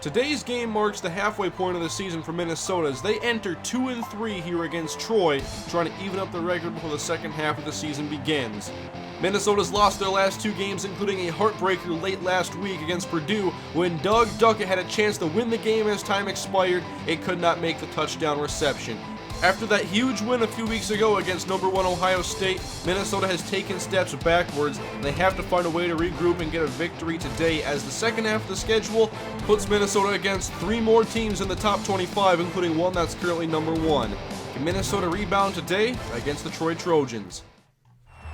Today's game marks the halfway point of the season for Minnesota as they enter 2-3 here against Troy, trying to even up the record before the second half of the season begins. Minnesota's lost their last two games, including a heartbreaker late last week against Purdue when Doug Duckett had a chance to win the game as time expired. It could not make the touchdown reception. After that huge win a few weeks ago against #1 Ohio State, Minnesota has taken steps backwards, and they have to find a way to regroup and get a victory today as the second half of the schedule puts Minnesota against three more teams in the top 25, including one that's currently #1. Can Minnesota rebound today against the Troy Trojans?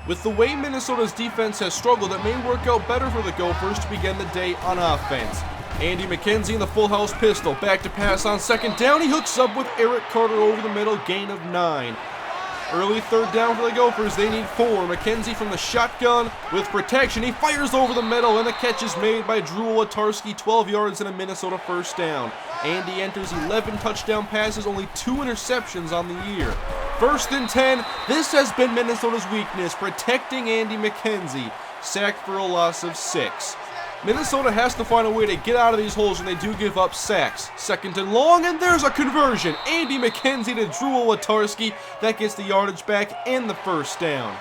With the way Minnesota's defense has struggled, it may work out better for the Gophers to begin the day on offense. Andy McKenzie in the full house pistol, back to pass on second down. He hooks up with Eric Carter over the middle, gain of 9. Early third down for the Gophers, they need 4. McKenzie from the shotgun with protection. He fires over the middle, and the catch is made by Drew Watarski, 12 yards and a Minnesota first down. Andy enters 11 touchdown passes, only 2 interceptions on the year. 1st and 10, this has been Minnesota's weakness, protecting Andy McKenzie. Sacked for a loss of 6. Minnesota has to find a way to get out of these holes when they do give up sacks. 2nd and long, and there's a conversion. Andy McKenzie to Drew Watarski. That gets the yardage back and the first down.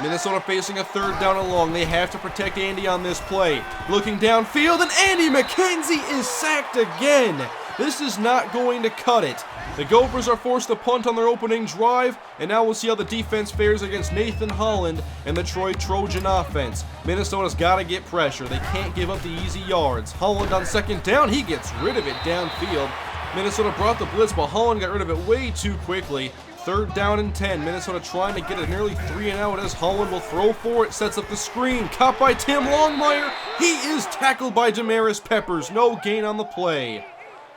Minnesota facing a 3rd down and long. They have to protect Andy on this play. Looking downfield, and Andy McKenzie is sacked again. This is not going to cut it. The Gophers are forced to punt on their opening drive, and now we'll see how the defense fares against Nathan Holland and the Troy Trojan offense. Minnesota's got to get pressure. They can't give up the easy yards. Holland on 2nd down, he gets rid of it downfield. Minnesota brought the blitz, but Holland got rid of it way too quickly. 3rd down and 10. Minnesota trying to get a nearly 3 and out as Holland will throw for it, sets up the screen. Caught by Tim Longmire. He is tackled by Damaris Peppers. No gain on the play.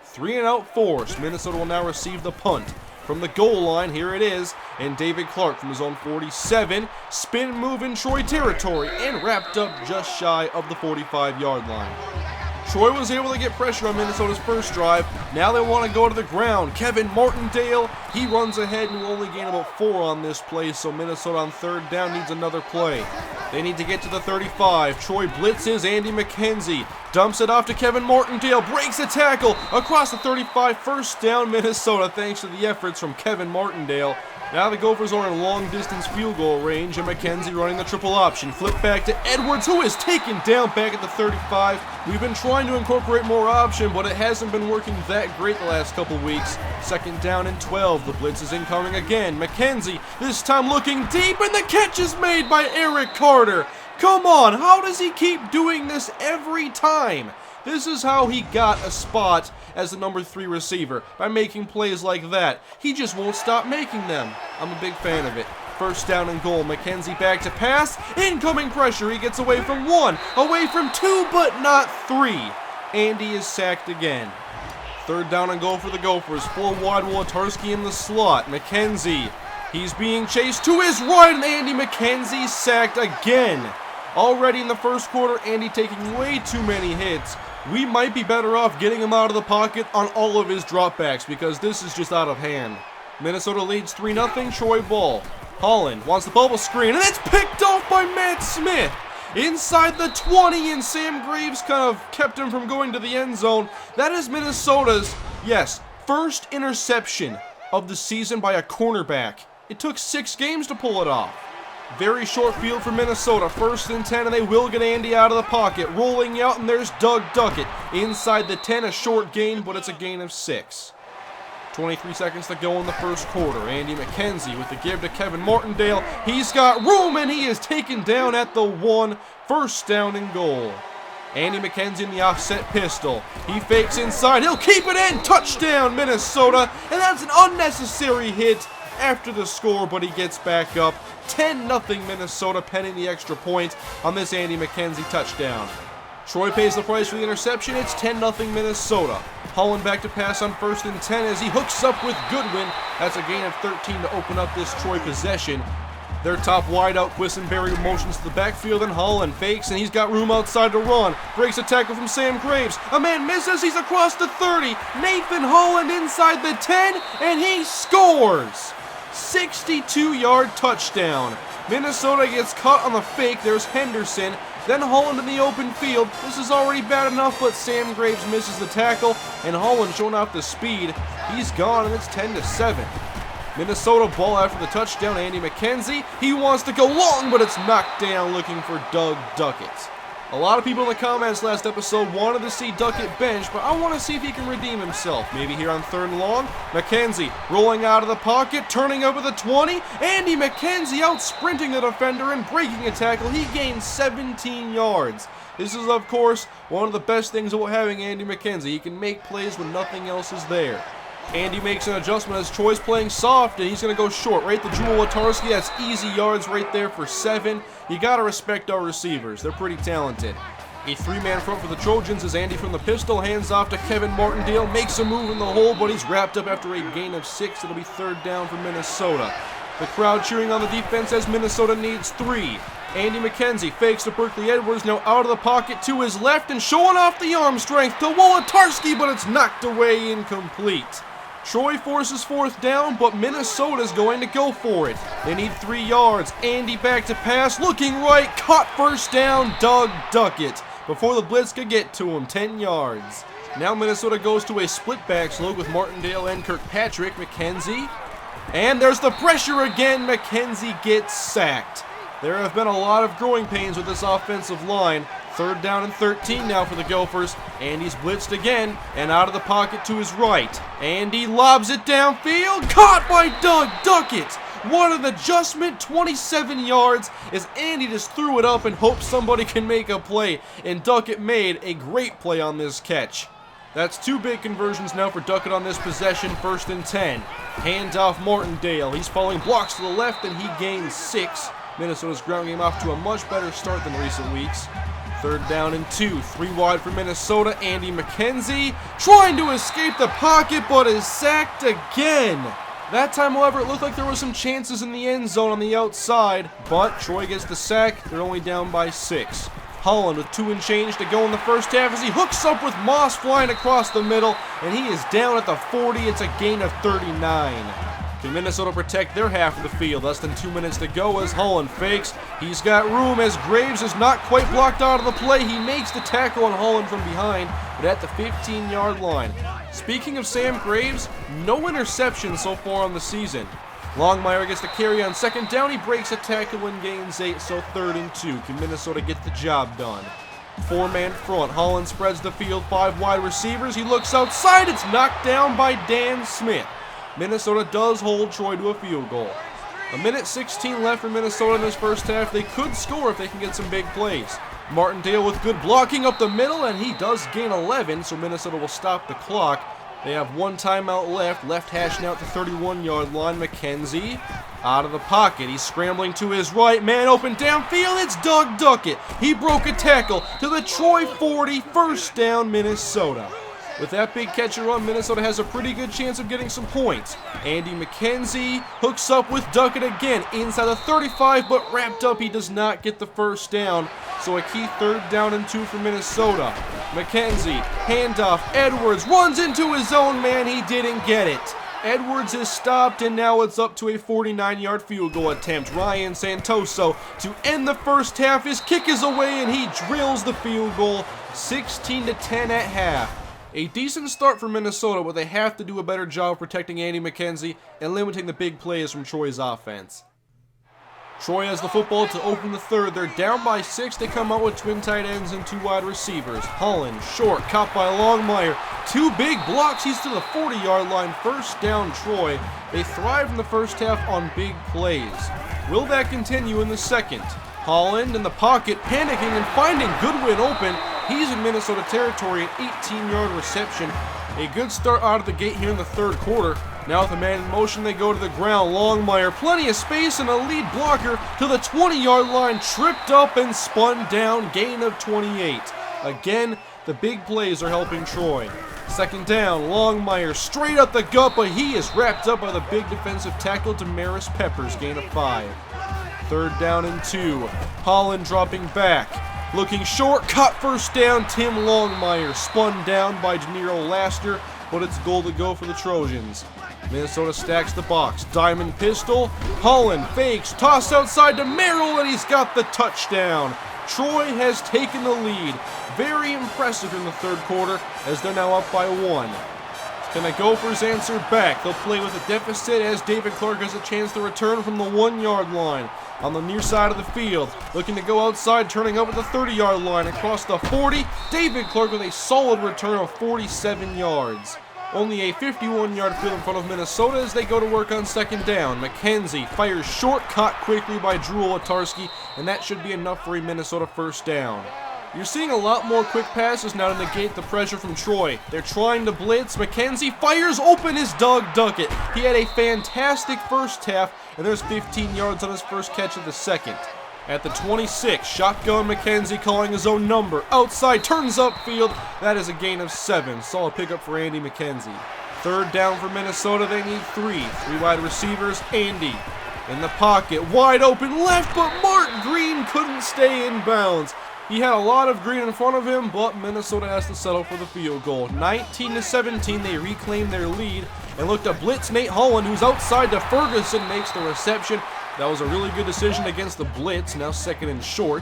3 and out force. Minnesota will now receive the punt. From the goal line, here it is, and David Clark from his own 47. Spin move in Troy territory and wrapped up just shy of the 45-yard line. Troy was able to get pressure on Minnesota's first drive. Now they want to go to the ground. Kevin Martindale, he runs ahead and will only gain about 4 on this play, so Minnesota on 3rd down needs another play. They need to get to the 35. Troy blitzes Andy McKenzie. Dumps it off to Kevin Martindale. Breaks a tackle across the 35. First down Minnesota thanks to the efforts from Kevin Martindale. Now the Gophers are in long-distance field goal range, and McKenzie running the triple option. Flip back to Edwards, who is taken down back at the 35. We've been trying to incorporate more option, but it hasn't been working that great the last couple weeks. 2nd down and 12. The blitz is incoming again. McKenzie, this time looking deep, and the catch is made by Eric Carter. Come on, how does he keep doing this every time? This is how he got a spot as the #3 receiver, by making plays like that. He just won't stop making them. I'm a big fan of it. 1st down and goal. McKenzie back to pass. Incoming pressure. He gets away from 1, away from 2, but not 3. Andy is sacked again. 3rd down and goal for the Gophers. 4 wide, Watarski in the slot. McKenzie, he's being chased to his right, and Andy McKenzie sacked again. Already in the first quarter, Andy taking way too many hits. We might be better off getting him out of the pocket on all of his dropbacks because this is just out of hand. Minnesota leads 3-0, Troy ball. Holland wants the bubble screen, and it's picked off by Matt Smith. Inside the 20, and Sam Graves kind of kept him from going to the end zone. That is Minnesota's, yes, first interception of the season by a cornerback. It took 6 games to pull it off. Very short field for Minnesota. 1st and 10, and they will get Andy out of the pocket. Rolling out, and there's Doug Duckett. Inside the 10, a short gain, but it's a gain of 6. 23 seconds to go in the first quarter. Andy McKenzie with the give to Kevin Martindale. He's got room, and he is taken down at the 1. 1st down and goal. Andy McKenzie in the offset pistol. He fakes inside. He'll keep it in. Touchdown, Minnesota. And that's an unnecessary hit after the score, but he gets back up. 10-0 Minnesota, penning the extra point on this Andy McKenzie touchdown. Troy pays the price for the interception. It's 10-0 Minnesota. Holland back to pass on 1st and 10 as he hooks up with Goodwin. That's a gain of 13 to open up this Troy possession. Their top wideout, Quisenberry, motions to the backfield, and Holland fakes, and he's got room outside to run. Breaks a tackle from Sam Graves. A man misses. He's across the 30. Nathan Holland inside the 10, and he scores. 62-yard touchdown. Minnesota gets caught on the fake. There's Henderson. Then Holland in the open field. This is already bad enough, but Sam Graves misses the tackle, and Holland showing off the speed. He's gone, and it's 10-7. Minnesota ball after the touchdown. Andy McKenzie, he wants to go long, but it's knocked down looking for Doug Duckett. A lot of people in the comments last episode wanted to see Duckett bench, but I want to see if he can redeem himself. Maybe here on 3rd and long. McKenzie rolling out of the pocket, turning over the 20. Andy McKenzie out sprinting the defender and breaking a tackle. He gains 17 yards. This is, of course, one of the best things about having Andy McKenzie. He can make plays when nothing else is there. Andy makes an adjustment as Troy's playing soft, and he's going to go short. Right to Jewel Latarski. That's easy yards right there for 7. You got to respect our receivers. They're pretty talented. A 3-man front for the Trojans as Andy from the pistol hands off to Kevin Martindale. Makes a move in the hole, but he's wrapped up after a gain of 6. It'll be 3rd down for Minnesota. The crowd cheering on the defense as Minnesota needs 3. Andy McKenzie fakes to Berkeley Edwards, now out of the pocket to his left and showing off the arm strength to Wolotarski, but it's knocked away incomplete. Troy forces 4th down, but Minnesota's going to go for it. They need 3 yards. Andy back to pass, looking right, caught 1st down, Doug Duckett. Before the blitz could get to him, 10 yards. Now Minnesota goes to a split back slope with Martindale and Kirkpatrick. McKenzie, and there's the pressure again. McKenzie gets sacked. There have been a lot of growing pains with this offensive line. 3rd down and 13 now for the Gophers. Andy's blitzed again, and out of the pocket to his right. Andy lobs it downfield, caught by Doug Duckett. What an adjustment, 27 yards, as Andy just threw it up and hoped somebody can make a play, and Duckett made a great play on this catch. That's 2 big conversions now for Duckett on this possession, 1st and 10. Handoff Martindale, he's following blocks to the left, and he gains 6. Minnesota's ground game off to a much better start than recent weeks. 3rd down and 2, 3 wide for Minnesota. Andy McKenzie trying to escape the pocket, but is sacked again. That time, however, it looked like there were some chances in the end zone on the outside, but Troy gets the sack. They're only down by 6. Holland with 2 and change to go in the first half as he hooks up with Moss flying across the middle, and he is down at the 40. It's a gain of 39. Can Minnesota protect their half of the field? Less than 2 minutes to go as Holland fakes. He's got room as Graves is not quite blocked out of the play. He makes the tackle on Holland from behind, but at the 15-yard line. Speaking of Sam Graves, no interceptions so far on the season. Longmire gets the carry on 2nd down. He breaks a tackle and gains 8, so 3rd and 2. Can Minnesota get the job done? 4-man front. Holland spreads the field, 5 wide receivers. He looks outside. It's knocked down by Dan Smith. Minnesota does hold Troy to a field goal. 1:16 left for Minnesota in this first half. They could score if they can get some big plays. Martindale with good blocking up the middle, and he does gain 11, so Minnesota will stop the clock. They have 1 timeout left hashing out the 31-yard line. McKenzie out of the pocket. He's scrambling to his right. Man open downfield. It's Doug Duckett. He broke a tackle to the Troy 40. 1st down, Minnesota. With that big catch and run, Minnesota has a pretty good chance of getting some points. Andy McKenzie hooks up with Duckett again inside the 35, but wrapped up. He does not get the 1st down. So a key 3rd down and 2 for Minnesota. McKenzie, handoff, Edwards runs into his own man. He didn't get it. Edwards is stopped, and now it's up to a 49-yard field goal attempt. Ryan Santoso to end the first half. His kick is away, and he drills the field goal. 16-10 at half. A decent start for Minnesota, but they have to do a better job protecting Andy McKenzie and limiting the big plays from Troy's offense. Troy has the football to open the 3rd. They're down by 6. They come out with twin tight ends and 2 wide receivers. Holland, short, caught by Longmire. 2 big blocks. He's to the 40-yard line. 1st down, Troy. They thrive in the first half on big plays. Will that continue in the second? Holland in the pocket, panicking and finding Goodwin open. He's in Minnesota territory, an 18-yard reception. A good start out of the gate here in the 3rd quarter. Now with a man in motion, they go to the ground. Longmire, plenty of space and a lead blocker to the 20-yard line. Tripped up and spun down, gain of 28. Again, the big plays are helping Troy. 2nd down, Longmire straight up the gut, but he is wrapped up by the big defensive tackle Damaris Peppers, gain of 5. 3rd down and 2. Holland dropping back. Looking short, caught 1st down. Tim Longmire spun down by Janiro Laster, but it's goal to go for the Trojans. Minnesota stacks the box. Diamond pistol. Holland fakes. Toss outside to Merrill, and he's got the touchdown. Troy has taken the lead. Very impressive in the third quarter as they're now up by 1. Can the Gophers answer back? They'll play with a deficit as David Clark has a chance to return from the 1-yard line. On the near side of the field, looking to go outside, turning up at the 30-yard line across the 40. David Clark with a solid return of 47 yards. Only a 51-yard field in front of Minnesota as they go to work on second down. McKenzie fires short, caught quickly by Drew Olatarski, and that should be enough for a Minnesota first down. You're seeing a lot more quick passes now to negate the pressure from Troy. They're trying to blitz. McKenzie fires open as Doug Duckett. He had a fantastic first half, and there's 15 yards on his first catch of the second. At the 26, shotgun McKenzie calling his own number. Outside, turns upfield. That is a gain of 7. Solid pickup for Andy McKenzie. Third down for Minnesota. They need 3. 3 wide receivers. Andy in the pocket. Wide open left, but Mark Green couldn't stay in bounds. He had a lot of green in front of him, but Minnesota has to settle for the field goal. 19-17, they reclaim their lead and look to blitz Nate Holland, who's outside to Ferguson, makes the reception. That was a really good decision against the blitz, now second and short.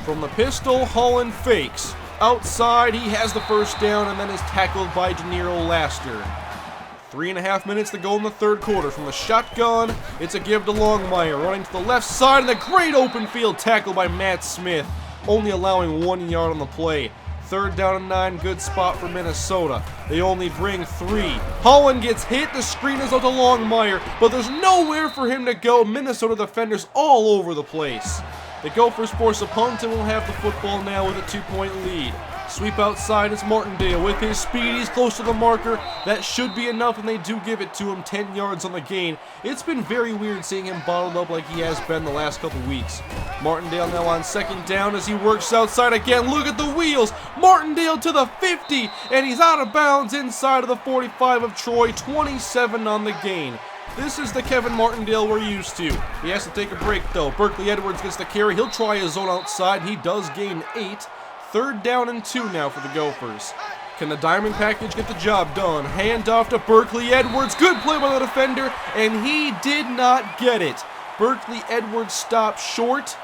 From the pistol, Holland fakes. Outside, he has the first down and then is tackled by Deniro Laster. 3.5 minutes to go in the third quarter. From the shotgun, it's a give to Longmire, running to the left side, and a great open field tackle by Matt Smith, only allowing 1 yard on the play. Third down and 9, good spot for Minnesota. They only bring 3. Holland gets hit, the screen is out to Longmire, but there's nowhere for him to go. Minnesota defenders all over the place. The Gophers force a punt and will have the football now with a 2-point lead. Sweep outside is Martindale with his speed. He's close to the marker. That should be enough, and they do give it to him. 10 yards on the gain. It's been very weird seeing him bottled up like he has been the last couple weeks. Martindale now on second down as he works outside again. Look at the wheels. Martindale to the 50, and he's out of bounds inside of the 45 of Troy. 27 on the gain. This is the Kevin Martindale we're used to. He has to take a break, though. Berkeley Edwards gets the carry. He'll try his own outside. He does gain 8. Third down and 2 now for the Gophers. Can the diamond package get the job done? Hand off to Berkeley Edwards. Good play by the defender, and he did not get it. Berkeley Edwards stopped short,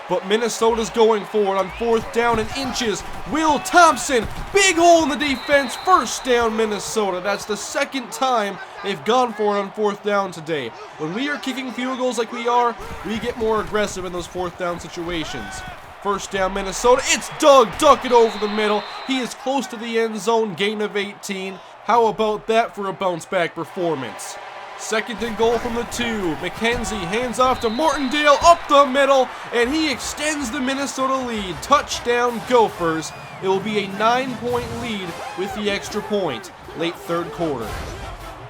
but Minnesota's going for it on fourth down and inches. Will Thompson, big hole in the defense. First down, Minnesota. That's the second time they've gone for it on fourth down today. When we are kicking field goals like we are, we get more aggressive in those fourth down situations. First down, Minnesota. It's Doug Duckett over the middle. He is close to the end zone, gain of 18. How about that for a bounce-back performance? Second and goal from the 2. McKenzie hands off to Martindale up the middle, and he extends the Minnesota lead. Touchdown, Gophers. It will be a 9-point lead with the extra point. Late third quarter.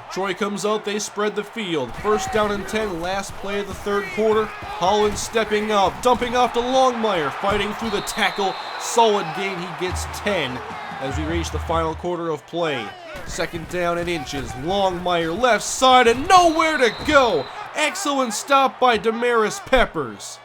Troy comes out, they spread the field. First down and 10, last play of the third quarter. Holland stepping up, dumping off to Longmire, fighting through the tackle. Solid gain, he gets 10 as we reach the final quarter of play. Second down and inches. Longmire left side and nowhere to go. Excellent stop by Damaris Peppers.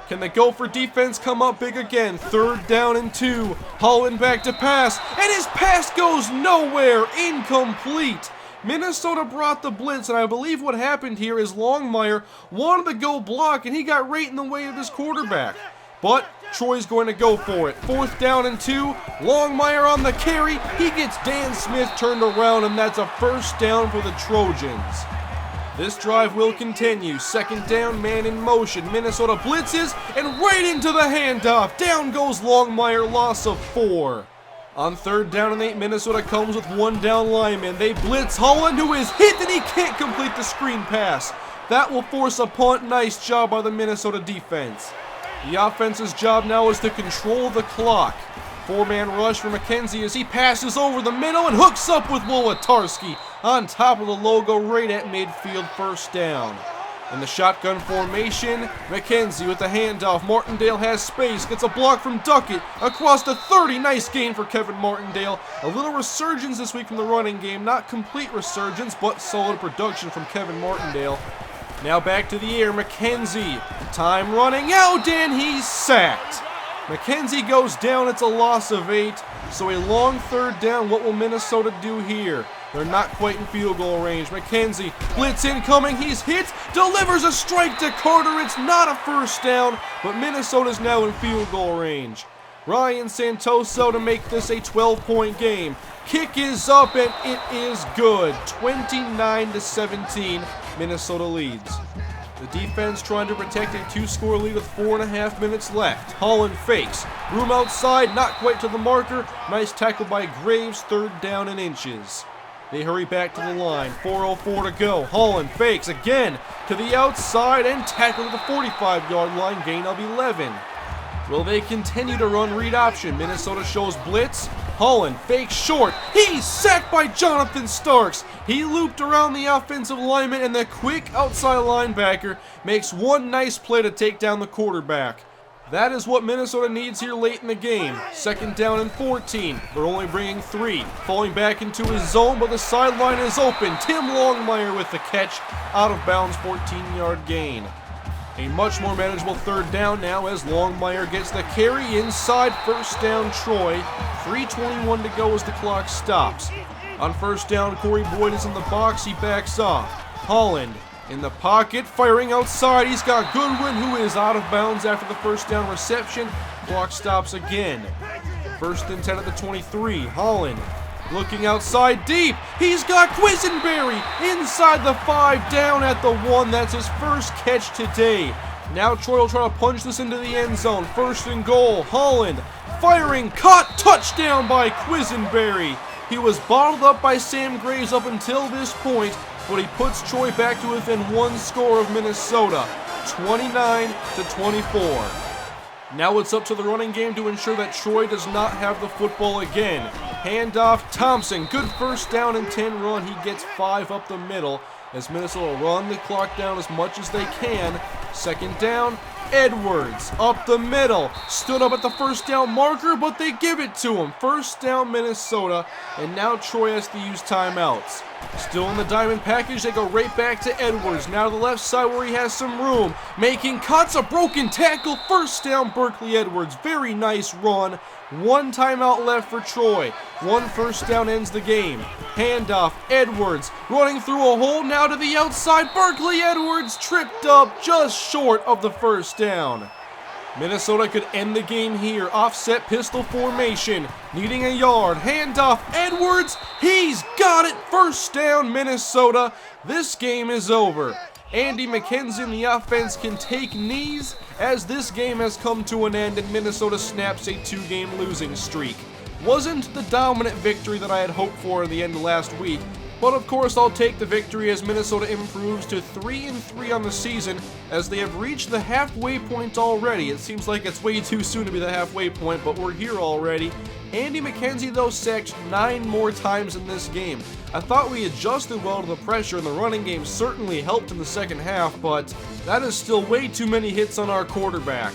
Can the Gopher defense come up big again? Third down and 2. Holland back to pass, and his pass goes nowhere. Incomplete. Minnesota brought the blitz, and I believe what happened here is Longmire wanted to go block, and he got right in the way of his quarterback. But Troy's going to go for it. Fourth down and 2. Longmire on the carry. He gets Dan Smith turned around, and that's a first down for the Trojans. This drive will continue. Second down, man in motion. Minnesota blitzes, and right into the handoff. Down goes Longmire, loss of 4. On third down and 8, Minnesota comes with 1 down lineman. They blitz Holland, who is hit, and he can't complete the screen pass. That will force a punt. Nice job by the Minnesota defense. The offense's job now is to control the clock. 4-man rush for McKenzie as he passes over the middle and hooks up with Wolotarski on top of the logo right at midfield. First down. In the shotgun formation, McKenzie with the handoff. Martindale has space, gets a block from Duckett across the 30. Nice gain for Kevin Martindale. A little resurgence this week from the running game. Not complete resurgence, but solid production from Kevin Martindale. Now back to the air, McKenzie. Time running out, and he's sacked. McKenzie goes down, it's a loss of 8. So a long third down. What will Minnesota do here? They're not quite in field goal range. McKenzie, blitz incoming. He's hit. Delivers a strike to Carter. It's not a first down, but Minnesota's now in field goal range. Ryan Santoso to make this a 12-point game. Kick is up and it is good. 29-17, Minnesota leads. The defense trying to protect a 2-score lead with 4.5 minutes left. Holland fakes. Room outside, not quite to the marker. Nice tackle by Graves, third down and inches. They hurry back to the line. 4:04 to go. Holland fakes again to the outside and tackle to the 45-yard line, gain of 11. Will they continue to run read option? Minnesota shows blitz. Holland fakes short. He's sacked by Jonathan Starks. He looped around the offensive lineman, and the quick outside linebacker makes one nice play to take down the quarterback. That is what Minnesota needs here late in the game. Second down and 14. They're only bringing 3. Falling back into his zone, but the sideline is open. Tim Longmire with the catch. Out of bounds, 14-yard gain. A much more manageable third down now as Longmire gets the carry inside. First down, Troy. 3:21 to go as the clock stops. On first down, Corey Boyd is in the box. He backs off. Holland in the pocket, firing outside. He's got Goodwin, who is out of bounds after the first down reception. Clock stops again. First and 10 at the 23. Holland looking outside deep. He's got Quisenberry inside the 5, down at the 1. That's his first catch today. Now Troy will try to punch this into the end zone. First and goal. Holland firing, caught, touchdown by Quisenberry. He was bottled up by Sam Graves up until this point, but he puts Troy back to within 1 score of Minnesota, 29-24. Now it's up to the running game to ensure that Troy does not have the football again. Handoff, Thompson, good first down and 10 run. He gets 5 up the middle as Minnesota run the clock down as much as they can. Second down, Edwards up the middle. Stood up at the first down marker, but they give it to him. First down, Minnesota, and now Troy has to use timeouts. Still in the diamond package, they go right back to Edwards. Now to the left side where he has some room. Making cuts, a broken tackle. First down, Berkeley Edwards. Very nice run. 1 timeout left for Troy. 1 first down ends the game. Handoff, Edwards running through a hole now to the outside. Berkeley Edwards tripped up just short of the first down. Minnesota could end the game here. Offset pistol formation. Needing a yard. Handoff. Edwards. He's got it. First down, Minnesota. This game is over. Andy McKenzie and the offense can take knees as this game has come to an end and Minnesota snaps a 2-game losing streak. Wasn't the dominant victory that I had hoped for in the end of last week, but of course I'll take the victory as Minnesota improves to 3-3 on the season as they have reached the halfway point already. It seems like it's way too soon to be the halfway point, but we're here already. Andy McKenzie, though, sacked 9 more times in this game. I thought we adjusted well to the pressure, and the running game certainly helped in the second half, but that is still way too many hits on our quarterback.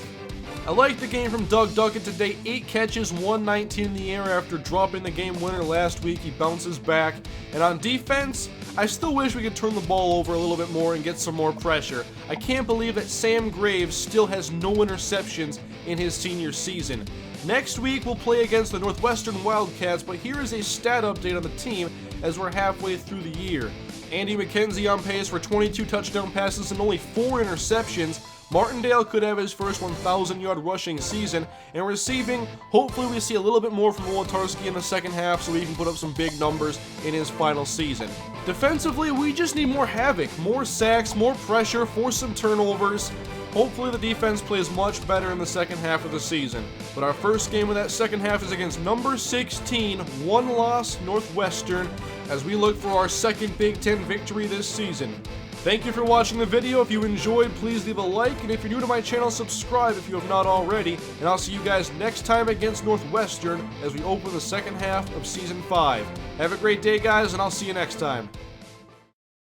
I like the game from Doug Duckett today. 8 catches, 119 in the air after dropping the game winner last week. He bounces back. And on defense, I still wish we could turn the ball over a little bit more and get some more pressure. I can't believe that Sam Graves still has no interceptions in his senior season. Next week, we'll play against the Northwestern Wildcats, but here is a stat update on the team as we're halfway through the year. Andy McKenzie on pace for 22 touchdown passes and only 4 interceptions. Martindale could have his first 1,000-yard rushing season, and receiving, hopefully we see a little bit more from Wolotarski in the second half so he can put up some big numbers in his final season. Defensively, we just need more havoc, more sacks, more pressure, force some turnovers. Hopefully the defense plays much better in the second half of the season. But our first game of that second half is against number 16, 1-loss Northwestern, as we look for our second Big Ten victory this season. Thank you for watching the video. If you enjoyed, please leave a like, and if you're new to my channel, subscribe if you have not already, and I'll see you guys next time against Northwestern as we open the second half of Season 5. Have a great day, guys, and I'll see you next time.